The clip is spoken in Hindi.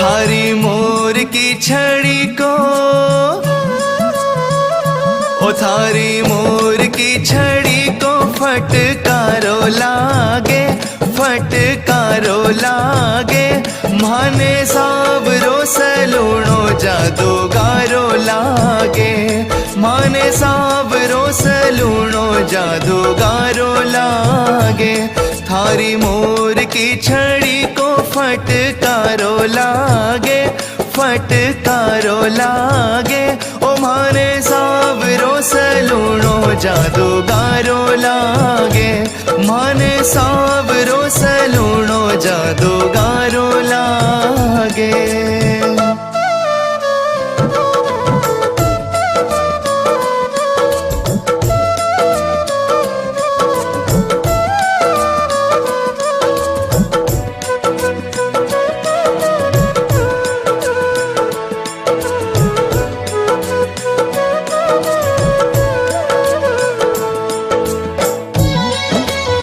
थारी मोर की छड़ी को, ओ थारी मोर की छड़ी को फटकारो लागे, फटकारो लागे। माने सावरो सलूणो जादूगारो लागे, माने सावरो सलूणो जादूगारो लागे। थारी मोर की छड़ी को फटकारो लागे, फटकारो लागे। ओ माने सावरो सलूणो जादूगारो लागे, माने सावरो सलूणो जादूगारो